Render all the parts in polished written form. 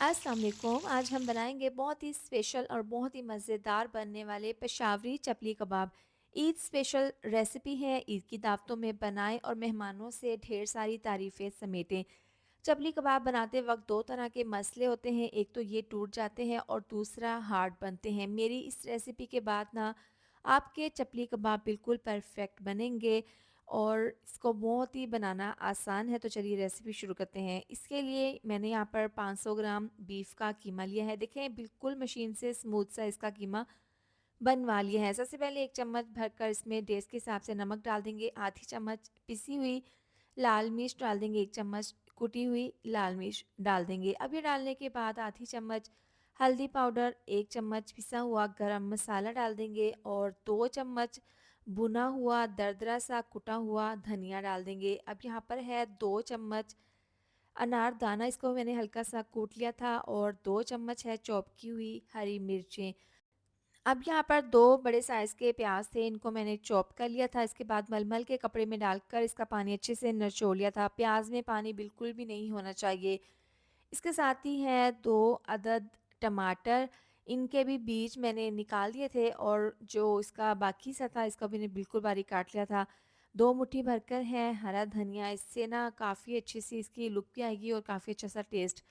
अस्सलाम वालेकुम। आज हम बनाएंगे बहुत ही स्पेशल और बहुत ही मज़ेदार बनने वाले पेशावरी चपली कबाब। ईद स्पेशल रेसिपी है, ईद की दावतों में बनाएं और मेहमानों से ढेर सारी तारीफ़ें समेटें। चपली कबाब बनाते वक्त दो तरह के मसले होते हैं, एक तो ये टूट जाते हैं और दूसरा हार्ड बनते हैं। मेरी इस रेसिपी के बाद ना आपके चपली कबाब बिल्कुल परफेक्ट बनेंगे और इसको बहुत ही बनाना आसान है। तो चलिए रेसिपी शुरू करते हैं। इसके लिए मैंने यहाँ पर 500 ग्राम बीफ का कीमा लिया है। देखें बिल्कुल मशीन से स्मूथ सा इसका कीमा बनवा लिया है। सबसे पहले 1 चम्मच भरकर इसमें टेस्ट के हिसाब से नमक डाल देंगे, आधी चम्मच पिसी हुई लाल मिर्च डाल देंगे, 1 चम्मच कुटी हुई लाल मिर्च डाल देंगे। अब ये डालने के बाद आधी चम्मच हल्दी पाउडर, 1 चम्मच पिसा हुआ गरम मसाला डाल देंगे और 2 चम्मच भुना हुआ दरदरा सा कुटा हुआ धनिया डाल देंगे। अब यहाँ पर है 2 चम्मच अनारदाना, इसको मैंने हल्का सा कूट लिया था और 2 चम्मच है चॉप की हुई हरी मिर्चें। अब यहाँ पर 2 बड़े साइज़ के प्याज थे, इनको मैंने चॉप कर लिया था। इसके बाद मलमल के कपड़े में डालकर इसका पानी अच्छे से निचोड़ लिया था। प्याज में पानी बिल्कुल भी नहीं होना चाहिए। इसके साथ ही है 2 अदद टमाटर, इनके भी बीज मैंने निकाल दिए थे और जो इसका बाकी सा था इसको भी मैंने बिल्कुल बारीक काट लिया था। 2 मुट्ठी भरकर है हरा धनिया, इससे ना काफ़ी अच्छी सी इसकी लुक भी आएगी और काफ़ी अच्छा सा टेस्ट।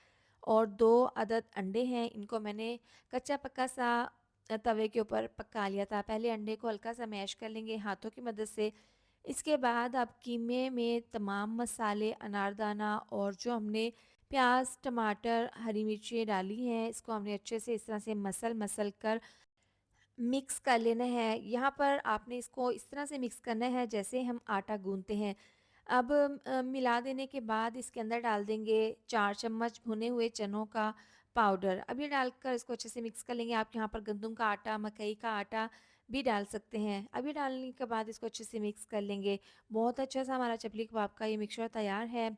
और 2 अदद अंडे हैं, इनको मैंने कच्चा पक्का सा तवे के ऊपर पका लिया था। पहले अंडे को हल्का सा मैश कर लेंगे हाथों की मदद से। इसके बाद अब कीमे में तमाम मसाले, अनारदाना और जो हमने प्याज, टमाटर, हरी मिर्चें डाली हैं, इसको हमने अच्छे से इस तरह से मसल-मसल कर मिक्स कर लेना है। यहाँ पर आपने इसको इस तरह से मिक्स करना है जैसे हम आटा गूँथते हैं। अब मिला देने के बाद इसके अंदर डाल देंगे 4 चम्मच भुने हुए चनों का पाउडर। अब ये डालकर इसको अच्छे से मिक्स कर लेंगे। आप यहाँ पर गंदम का आटा, मकई का आटा भी डाल सकते हैं। अब ये डालने के बाद इसको अच्छे से मिक्स कर लेंगे। बहुत अच्छा सा हमारा चपली कबाब का ये मिक्सचर तैयार है।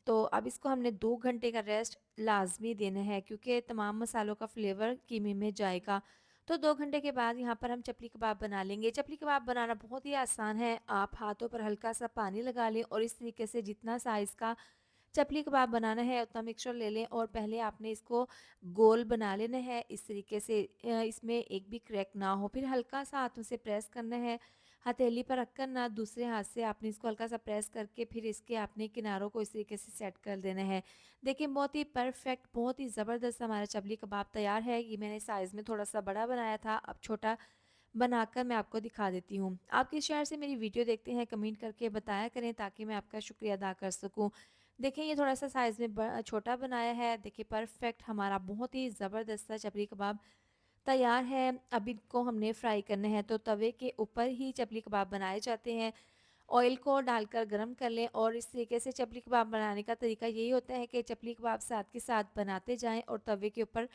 तो अब इसको हमने 2 घंटे का रेस्ट लाज़मी देना है क्योंकि तमाम मसालों का फ्लेवर कीमे में जाएगा। तो 2 घंटे के बाद यहाँ पर हम चपली कबाब बना लेंगे। चपली कबाब बनाना बहुत ही आसान है। आप हाथों पर हल्का-सा पानी लगा लें और इस तरीके से जितना साइज़ का चपली कबाब बनाना है उतना मिक्सचर ले लें और पहले आपने इसको गोल बना लेना है इस तरीके से, इसमें एक भी क्रैक ना हो। फिर हल्का-सा हाथों से प्रेस करना है। हथेली पर रखकर ना दूसरे हाथ से आपने इसको हल्का-सा प्रेस करके फिर इसके आपने किनारों को इस तरीके से सेट कर देना है। देखिए बहुत ही परफेक्ट, बहुत ही ज़बरदस्त हमारा चपली कबाब तैयार है। ये मैंने साइज़ में थोड़ा-सा बड़ा बनाया था, अब छोटा बनाकर मैं आपको दिखा देती हूँ। आप किस शहर से मेरी वीडियो देखते हैं कमेंट करके बताया करें ताकि मैं आपका शुक्रिया अदा कर सकूँ। देखिए ये थोड़ा-सा साइज़ में छोटा बनाया है। देखिए परफेक्ट हमारा बहुत ही ज़बरदस्त सा चपली कबाब तैयार है। अब इनको हमने फ्राई करना है, तो तवे के ऊपर ही चपली कबाब बनाए जाते हैं। ऑयल को डालकर गरम कर लें और इस तरीके से चपली कबाब बनाने का तरीका यही होता है कि चपली कबाब साथ के साथ बनाते जाएँ और तवे के ऊपर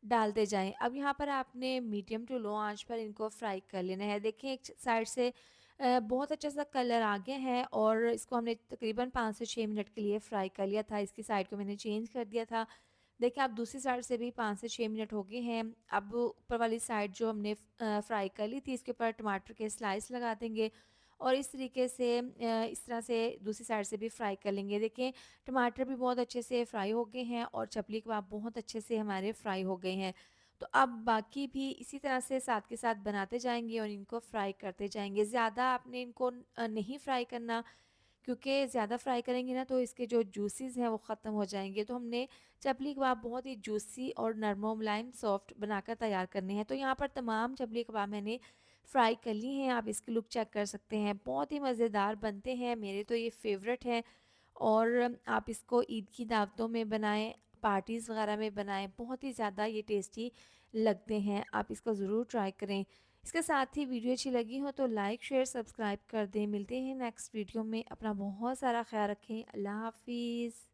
डालते जाएँ। अब यहाँ पर आपने मीडियम टू लो आँच पर इनको फ्राई कर लेना है। देखिए एक साइड से बहुत अच्छा सा कलर आ गया है और इसको हमने तकरीबन 5 से 6 मिनट के लिए फ्राई कर लिया था। इसकी साइड को मैंने चेंज कर दिया था। देखिए आप दूसरी साइड से भी 5 से 6 मिनट हो गए हैं। अब ऊपर वाली साइड जो हमने फ्राई कर ली थी इसके ऊपर टमाटर के स्लाइस लगा देंगे और इस तरीके से इस तरह से दूसरी साइड से भी फ्राई कर लेंगे। देखिए टमाटर भी बहुत अच्छे से फ्राई हो गए हैं और चपली कबाब बहुत अच्छे से हमारे फ्राई हो गए हैं। तो अब बाकी भी इसी तरह से साथ के साथ बनाते जाएँगे और इनको फ्राई करते जाएँगे। ज़्यादा आपने इनको नहीं फ्राई करना क्योंकि ज़्यादा फ्राई करेंगे ना तो इसके जो जूसेस हैं वो ख़त्म हो जाएँगे। तो हमने चपली कबाब बहुत ही जूसी और नरम व मुलायम सॉफ्ट बनाकर तैयार करने हैं। तो यहाँ पर तमाम चपली कबाब मैंने फ्राई कर ली हैं। आप इसकी लुक चेक कर सकते हैं। बहुत ही मज़ेदार बनते हैं। मेरे तो ये फ़ेवरेट हैं और आप इसको ईद की दावतों में बनाएँ, पार्टीज़ वग़ैरह में बनाएँ। बहुत ही ज़्यादा ये टेस्टी लगते हैं। आप इसको ज़रूर ट्राई करें। इसके साथ ही वीडियो अच्छी लगी हो तो लाइक, शेयर, सब्सक्राइब कर दें। मिलते हैं नेक्स्ट वीडियो में। अपना बहुत सारा ख़्याल रखें। अल्लाह हाफ़िज़।